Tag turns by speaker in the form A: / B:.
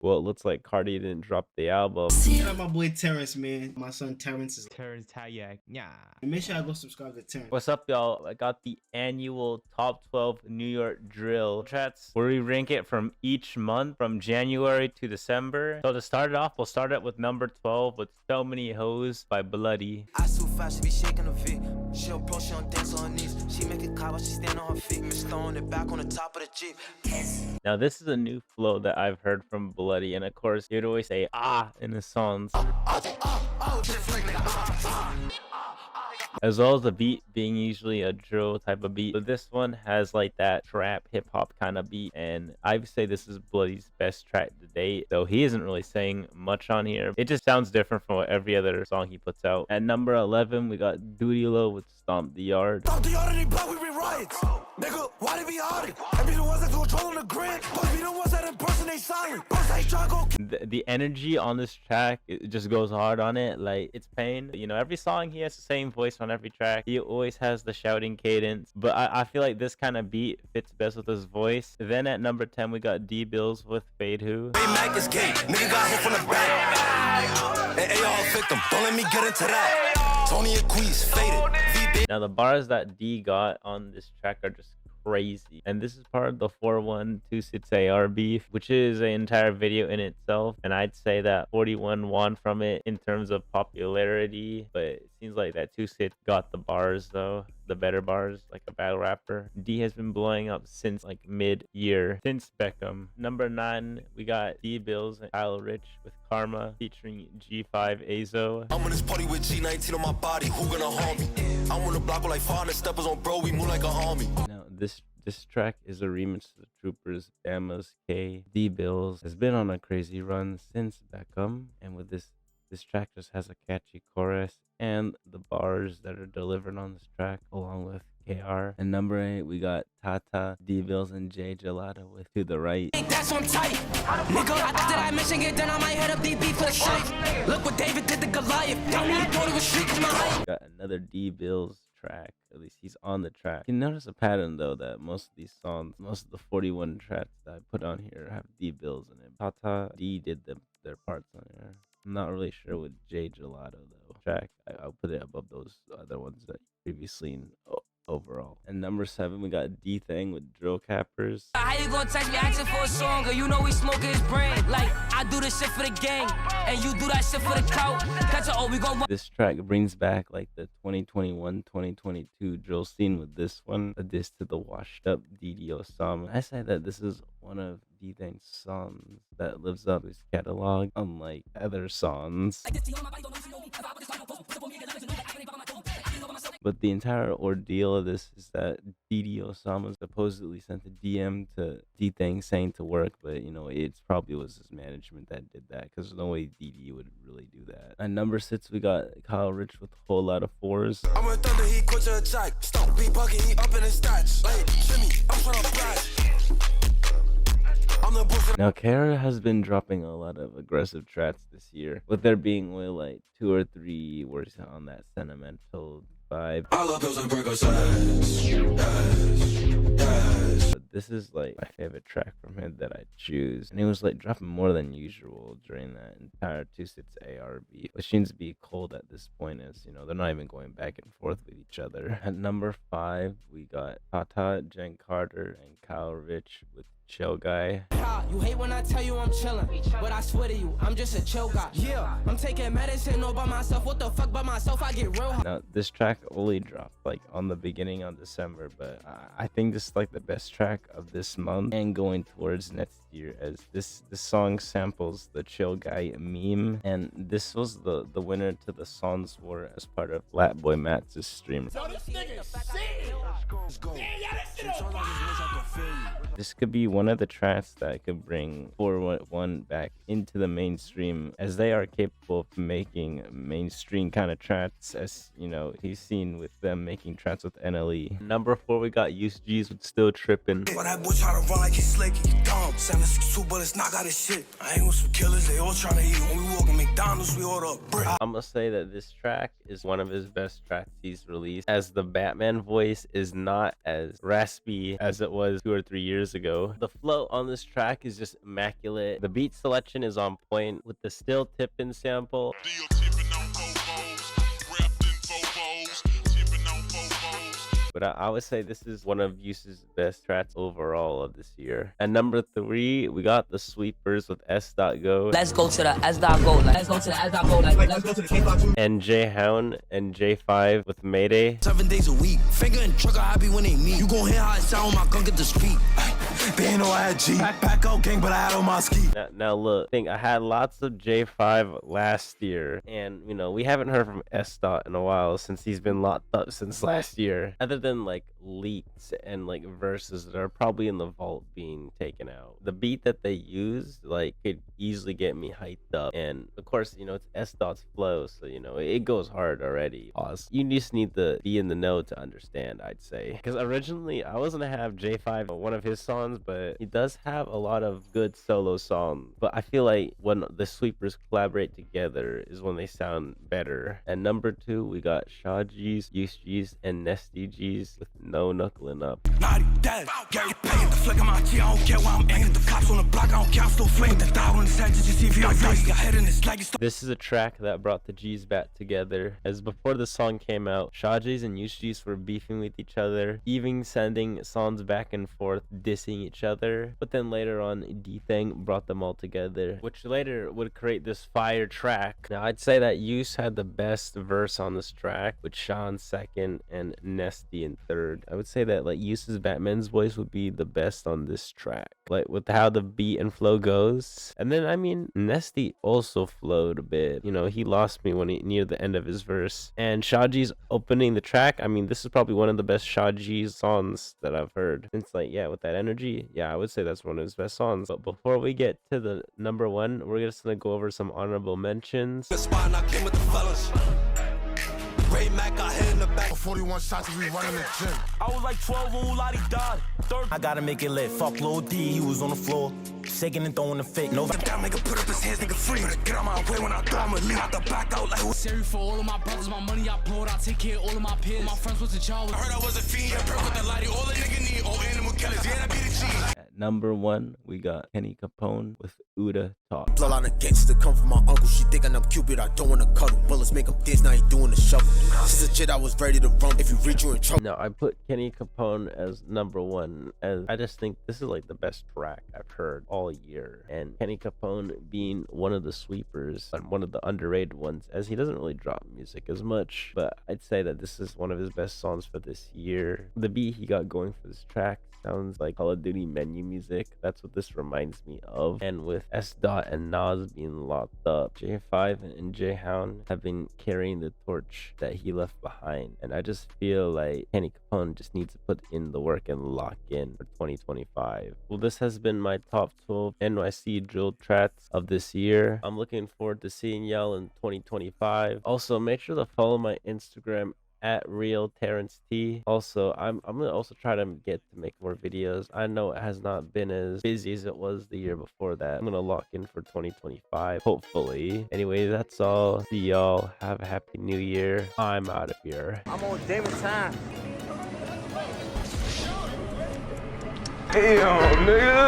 A: Well, it looks like Cardi didn't drop the album.
B: Shout out my boy Terrence, man. My son Terrence is.
C: Terrence Tayak. Yeah.
B: And make sure I go subscribe to Terrence.
A: What's up, y'all? I got the annual top 12 New York Drill chats where we rank it from each month from January to December. So to start it off, we'll start it with number 12 with So Many Hoes by Bloody.
D: I so fast, she be shaking her feet. She don't pro, she don't dance on her knees. She make it cry while she stand on her feet. Miss throwing it back on the top of the Jeep.
A: Now this is a new flow that I've heard from Bloody, and of course he'd always say ah in his songs, as well as the beat being usually a drill type of beat. But this one has like that trap hip hop kind of beat, and I'd say this is Bloody's best track to date, though he isn't really saying much on here. It just sounds different from every other song he puts out. At number 11 we got Duty Low with Stomp the Yard.
D: Stomp the yard and they block, we be riots. Nigga, why they be hard? I be the ones that control the grid. But be the ones that impersonate silent.
A: The energy on this track, it just goes hard on it. Like, it's pain. You know, every song he has the same voice on every track. He always has the shouting cadence, but I feel like this kind of beat fits best with his voice. Then at number 10 we got D Bills with Fade Who.
D: Mac is gay. Nigga got hit from the back. And AR victim. Don't let me get into that. Tony and Queez faded.
A: Now the bars that D got on this track are just crazy, and this is part of the 4126 AR beef, which is an entire video in itself, and I'd say that 41 won from it in terms of popularity, but it seems like that 26 got the bars, though, the better bars, like a battle rapper. D has been blowing up since like mid-year, since Beckham. Number 9 we got D Bills and Kyle Rich with Karma featuring G5 Azo.
D: I'm in this party with G19 on my body, who gonna harm me? I'm on the block with like 500 steppers on bro, we move like a army.
A: Now this track is a remix to the Troopers, Bama's K. D Bills has been on a crazy run since Beckham, and with this track just has a catchy chorus and the bars that are delivered on this track along with KR. And number 8 we got Tata, D Bills, and J Gelato with To the Right.
D: That's on tight. Nigga, after I mention it, then I might head up DB for the shite. Look what David did to Goliath. Don't need to go to a street with my height.
A: We got another D Bills track, at least he's on the track. You can notice a pattern though, that most of these songs, most of the 41 tracks that I put on here have D Bills in it. Tata, D did their parts on here. I'm not really sure with J Gelato though. Track, I'll put it above those other ones that you've previously seen overall. And number 7 we got D Thing with Drill Cappers.
E: How you gonna text me asking for a song, or you know we smoking his brain? Like, I do this shit for the gang, and you do that shit for the clout. Catch a, oh, we gon'
A: This track brings back like the 2021-2022 drill scene with this one, a diss to the washed up DD Osama. I say that this is one of D Thing's songs that lives up his catalog, unlike other songs. But the entire ordeal of this is that DD Osama supposedly sent a DM to D Thing saying to work, but you know, it probably was his management that did that, because there's no way DD would really do that. At number 6 we got Kyle Rich with Whole Lot of Fours.
D: I'm a thunder, he quit to attack. Stop, be bucket, he up in his stats. Like, Jimmy, I'm trying to blast.
A: Now Kara has been dropping a lot of aggressive tracks this year, with there being only like 2 or 3 words on that sentimental vibe. But this is like my favorite track from him that I choose, and he was like dropping more than usual during that entire 26 ARB, which seems to be cold at this point, as you know they're not even going back and forth with each other. At number 5 we got Tata, Jen Carter, and Kyle Rich with Chill Guy.
E: You hate when I tell you I'm chillin', but I swear to you, I'm just a chill guy. Yeah, I'm taking medicine all by myself. What the fuck by myself? I get real.
A: Now this track only dropped like on the beginning of December, but I think this is like the best track of this month and going towards next year, as this song samples the Chill Guy meme, and this was the winner to the Songs War as part of Flatboy Matt's stream. This could be one of the tracks that could bring 411 back into the mainstream, as they are capable of making mainstream kind of tracks, as you know he's seen with them making tracks with NLE. Number 4 we got USG's with Still Trippin'.
D: When that boy try to run like he's slick, he dumb. 762 bullets knock out his shit. I ain't with some killers, they all trying to eat. When we walk in McDonald's, we order a brick.
A: I'm gonna say that this track is one of his best tracks he's released, as the Batman voice is not as raspy as it was 2 or 3 years
C: years ago. The flow on this track is just immaculate. The beat selection is on point with the still tipping sample. But I would say this is one of Use's best tracks overall of this year. At number 3, we got the Sweepers with S.Go.
E: Let's go to the S.Go. Let's go to the S.Go. Let's go to the K5.
C: And J-Hound and J5 with Mayday.
D: 7 days a week. Finger and trucker happy when they meet. You gon' hear how it sound when my gun get the speed. They ain't know I had G. Back out gang, but I had on my ski.
C: Now look, I had lots of J5 last year. And, you know, we haven't heard from S.Dot in a while since he's been locked up since last year. Other than like leaks and like verses that are probably in the vault being taken out. The beat that they used like could easily get me hyped up, and of course, you know, it's S.Dot's flow, so you know it goes hard already. Pause. You just need to be in the know to understand, I'd say, because originally I was gonna have J5 one of his songs, but he does have a lot of good solo songs, but I feel like when the Sweepers collaborate together is when they sound better. At number 2, we got Shaw G's, Use G's, and Nesty G's with No Knuckling Up. This is a track that brought the G's back together, as before the song came out, Shaw G's and Use G's were beefing with each other, even sending songs back and forth dissing each other, but then later on D-Thang brought them all together, which later would create this fire track. Now I'd say that Use had the best verse on this track, with Sean second and Nesty in third. I would say that like Use's Batman's voice would be the best on this track, like with how the beat and flow goes. And then I mean Nesty also flowed a bit, you know, he lost me when he near the end of his verse. And Shaji's opening the track, I mean this is probably one of the best Shaji's songs that I've heard. It's like, yeah, with that energy, yeah, I would say that's one of his best songs. But before we get to the number 1, we're just gonna go over some honorable mentions.
D: Ray Mac got hit in the back. 41 shots, we running the gym. I was like 12 when Ulati died. I gotta make it lit. Fuck Lil D, he was on the floor, shaking and throwing the fit. No, that nigga put up his hands, nigga free. Get out my way when I throw him, leave out the back out like.
E: Sorry for all of my brothers, my money I blowed. I take care of all of my peers. My friends was a child.
D: I heard I was a fiend, I broke with the lighty. All the nigga need, all animal killers. Yeah, I be the G.
C: At number 1, we got Kenny Capone with Uda Talk.
D: Bloodline of gangster come from my uncle. She thinking I'm Cupid, I don't wanna cuddle. Bullets make him dance, now he doing the shuffle. This is a shit I was ready to run. If you reach, you in trouble.
C: No, I put Kenny Capone as number 1, as I just think this is like the best track I've heard all year. And Kenny Capone being one of the Sweepers and one of the underrated ones, as he doesn't really drop music as much, but I'd say that this is one of his best songs for this year. The beat he got going for this track sounds like Call of Duty menu music. That's what this reminds me of. And with S.Dot and Nas being locked up, J5 and J-Hound have been carrying the torch that he left behind. And I just feel like Kenny Capone just needs to put in the work and lock in for 2025. Well, this has been my top 12 NYC Drill tracks of this year. I'm looking forward to seeing y'all in 2025. Also, make sure to follow my Instagram at real Terrence T. Also, I'm gonna also try to get to make more videos. I know it has not been as busy as it was the year before that. I'm gonna lock in for 2025, hopefully. Anyway, that's all. See y'all. Have a happy new year. I'm out of here.
E: I'm on David time.
F: Damn, nigga.